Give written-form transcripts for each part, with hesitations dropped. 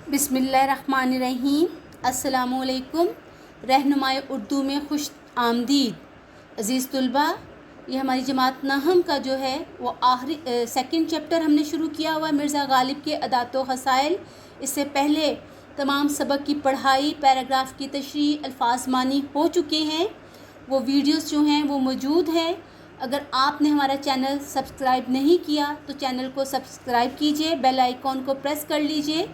बिस्मिल्लाहिर्रहमानिर्रहीम। अस्सलामुअलैकुम। रहनुमाए उर्दू में खुश आमदीद अज़ीज़ तलबा। ये हमारी जमात नहम का जो है वो आखिरी सेकंड चैप्टर हमने शुरू किया हुआ है, मिर्ज़ा गालिब के अदात व खसाइल। इससे पहले तमाम सबक की पढ़ाई, पैराग्राफ की तशरीह, अल्फाज मानी हो चुके हैं। वो वीडियोस जो हैं वो मौजूद हैं। अगर आपने हमारा चैनल सब्सक्राइब नहीं किया तो चैनल को सब्सक्राइब कीजिए, बेल आइकॉन को प्रेस कर लीजिए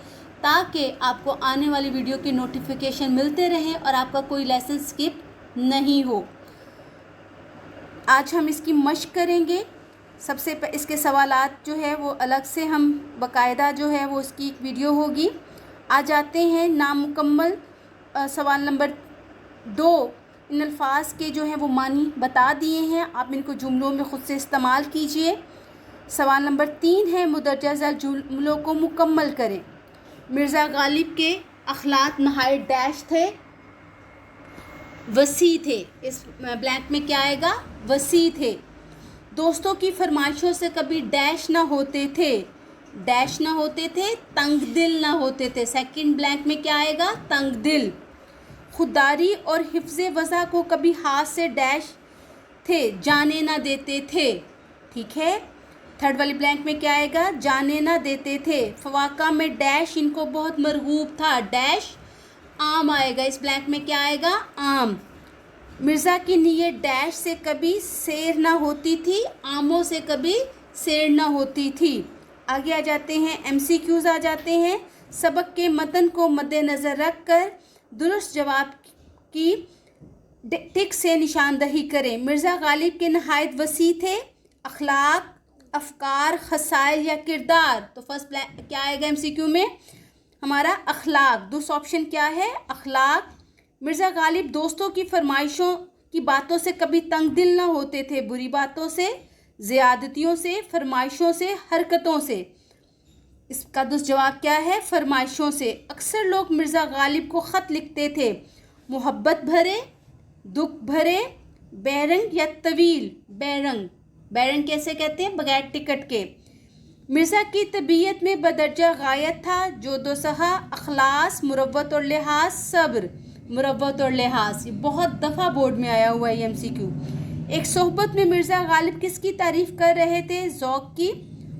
ताकि आपको आने वाली वीडियो की नोटिफिकेशन मिलते रहें और आपका कोई लेसन स्किप नहीं हो। आज हम इसकी मश्क करेंगे। इसके सवालात जो है वो अलग से हम बाकायदा जो है वो इसकी एक वीडियो होगी। आ जाते हैं नामुकम्मल सवाल नंबर 2। इन अल्फाज के जो हैं वो मानी बता दिए हैं, आप इनको जुमलों में ख़ुद से इस्तेमाल कीजिए। सवाल नंबर 3 है मुदर्रजा ज़ैल जुमलों को मुकम्मल करें। मिर्ज़ा गालिब के अखलाक नहायत डैश थे, वसी थे। इस ब्लैंक में क्या आएगा? वसी थे। दोस्तों की फरमाइशों से कभी डैश ना होते थे, डैश ना होते थे, तंग दिल ना होते थे। सेकंड ब्लैंक में क्या आएगा? तंग दिल। खुददारी और हिफ्ज़ वज़ा को कभी हाथ से डैश थे, जाने ना देते थे। ठीक है। थर्ड वाली ब्लैंक में क्या आएगा? जाने ना देते थे। फवाका में डैश इनको बहुत मरगूब था, डैश आम आएगा। इस ब्लैंक में क्या आएगा? आम। मिर्ज़ा की नीयत डैश से कभी सैर ना होती थी, आमों से कभी सैर ना होती थी। आगे आ जाते हैं, MCQs आ जाते हैं। सबक के मतन को मद्देनज़र रख कर दुरुस्त जवाब की टिक से निशानदही करें। मिर्ज़ा गालिब के नहायत वसी थे अखलाक, अफकार, खसाइल या किरदार। तो फर्स्ट क्या आएगा MCQ में? हमारा अखलाक। दूसरा ऑप्शन क्या है? अखलाक। मिर्ज़ा गालिब दोस्तों की फरमाइशों की बातों से कभी तंग दिल ना होते थे, बुरी बातों से, ज़्यादतियों से, फरमाइशों से, हरकतों से। इसका दुरुस्त जवाब क्या है? फरमाइशों से। अक्सर लोग मिर्ज़ा गालिब को ख़त लिखते थे, मोहब्बत भरे, दुख भरे, बैरंग या तवील। बैरंग, बैरंग कैसे कहते हैं? बगैर टिकट के। मिर्ज़ा की तबीयत में बदरजा गायत था, जो दो सहा, अखलास, मुरव्वत और लिहाज, सब्र। मुरव्वत और लिहाज ये बहुत दफ़ा बोर्ड में आया हुआ है MCQ। एक सोहबत में मिर्ज़ा गालिब किसकी तारीफ़ कर रहे थे? ज़ौक़ की,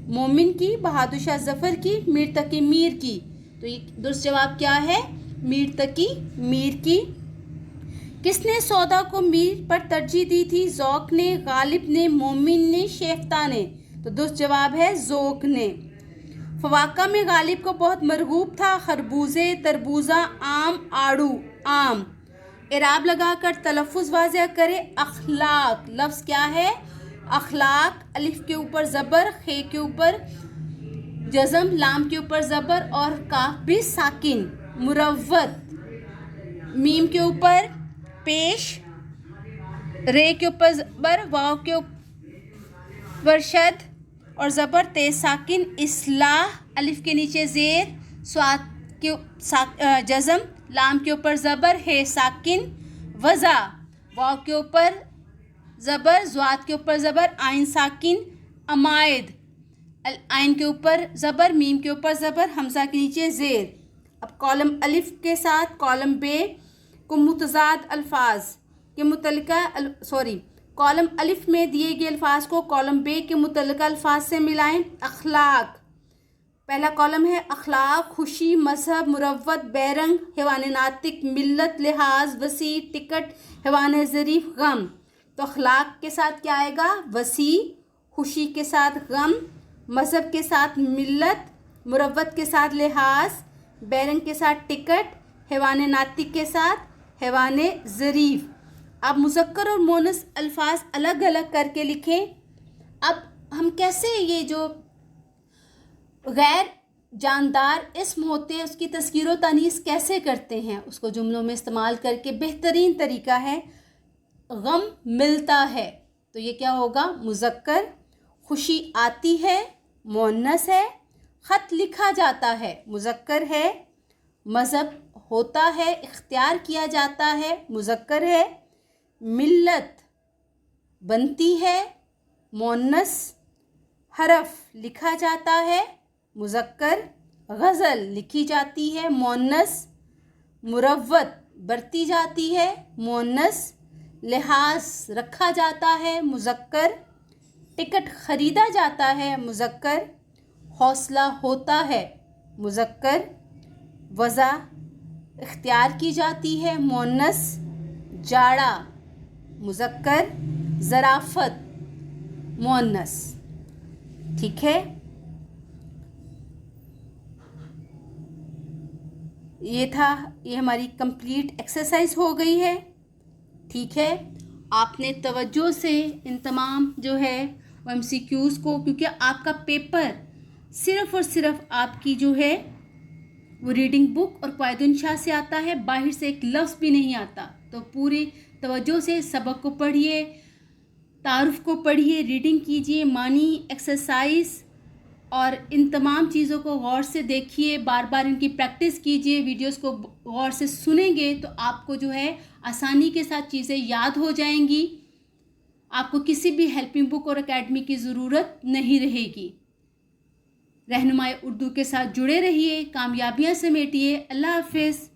मोमिन की, बहादुर शाह ज़फ़र की, मीर तकी मीर की। तो ये दुरुस्त जवाब क्या है? मीर तकी मीर की। किसने सौदा को मीर पर तरजीह दी थी? ज़ौक़ ने, गालिब ने, मोमिन ने, शेफ्ता ने। तो दुरुस्त जवाब है ज़ौक़ ने। फवाका में गालिब को बहुत मरगूब था, खरबूजे, तरबूजा, आम, आड़ू, आम। इराब लगाकर तलफ़ुज़ वाज़ेह करें। अखलाक लफ्ज़ क्या है? अखलाक। अलिफ के ऊपर ज़बर, खे के ऊपर जज़म, लाम के ऊपर ज़बर और काफ भी साकिन। मुरव्वत मीम के ऊपर पेश, रे के ऊपर ज़बर, वाव के ऊपर शद और ज़बर, तेज साकिन। इस्लाह अलिफ के नीचे ज़ेर, स्वाद के जज़म, लाम के ऊपर ज़बर, हे साकिन। वज़ा वाव के ऊपर ज़बर, ज़्वाद के ऊपर ज़बर, आइन साकिन। अमायद आइन के ऊपर ज़बर, मीम के ऊपर ज़बर, हमज़ा के नीचे ज़ेर। अब कॉलम अलिफ के साथ कॉलम बे को मुतज़ाद अल्फाज के मुतल्लिका कॉलम अलिफ में दिए गए अल्फाज को कॉलम बे के मुतल्लिका अल्फाज से मिलाएं। अखलाक पहला कॉलम है अखलाक, खुशी, मजहब, मुरव्वत, बैरंग, हैवान नातिक, मिल्लत, लिहाज, वसी, टिकट, हैवान ज़रीफ, गम। तो अखलाक के साथ क्या आएगा? वसी, खुशी के साथ गम, मजहब के साथ मिल्लत, मुरव्वत के साथ लिहाज, बैरंग के साथ टिकट, हैवान नातिक के साथ हैवान ज़रीफ। अब मुज़क्कर और मोनस अल्फाज अलग अलग करके लिखें। अब हम कैसे ये जो गैर जानदार इस्म होते हैं उसकी तस्कीर व तानीस कैसे करते हैं, उसको जुमलों में इस्तेमाल करके बेहतरीन तरीका है गम मिलता है। तो ये क्या होगा? मुज़क्कर। खुशी आती है, मुअन्नस है। ख़त लिखा जाता है, मुज़क्कर है। मज़हब होता है, इख्तियार किया जाता है, मुज़क्कर है। मिल्लत बनती है, मुअन्नस। हरफ लिखा जाता है, मुज़क्कर। غزل لکھی جاتی ہے مؤنث، مروت برتی جاتی ہے مؤنث، لحاظ رکھا جاتا ہے مذکر، ٹکٹ خریدا جاتا ہے مذکر، حوصلہ ہوتا ہے مذکر، وضع اختیار کی جاتی ہے مؤنث، جاڑا مذکر، ظرافت مؤنث. ٹھیک ہے، یہ ہماری کمپلیٹ ایکسرسائز ہو گئی ہے. ٹھیک ہے، آپ نے توجہ سے ان تمام جو ہے وہ MCQs کو، کیونکہ آپ کا پیپر صرف اور صرف آپ کی جو ہے وہ ریڈنگ بک اور قواعد انشاء سے آتا ہے، باہر سے ایک لفظ بھی نہیں آتا. تو پوری توجہ سے سبق کو پڑھیے، تعارف کو پڑھیے، ریڈنگ کیجیے، معنی، ایکسرسائز اور ان تمام چیزوں کو غور سے دیکھیے، بار بار ان کی پریکٹس کیجیے. ویڈیوز کو غور سے سنیں گے تو آپ کو جو ہے آسانی کے ساتھ چیزیں یاد ہو جائیں گی. آپ کو کسی بھی ہیلپنگ بک اور اکیڈمی کی ضرورت نہیں رہے گی. رہنمائی اردو کے ساتھ جڑے رہیے، کامیابیاں سمیٹیے. اللہ حافظ.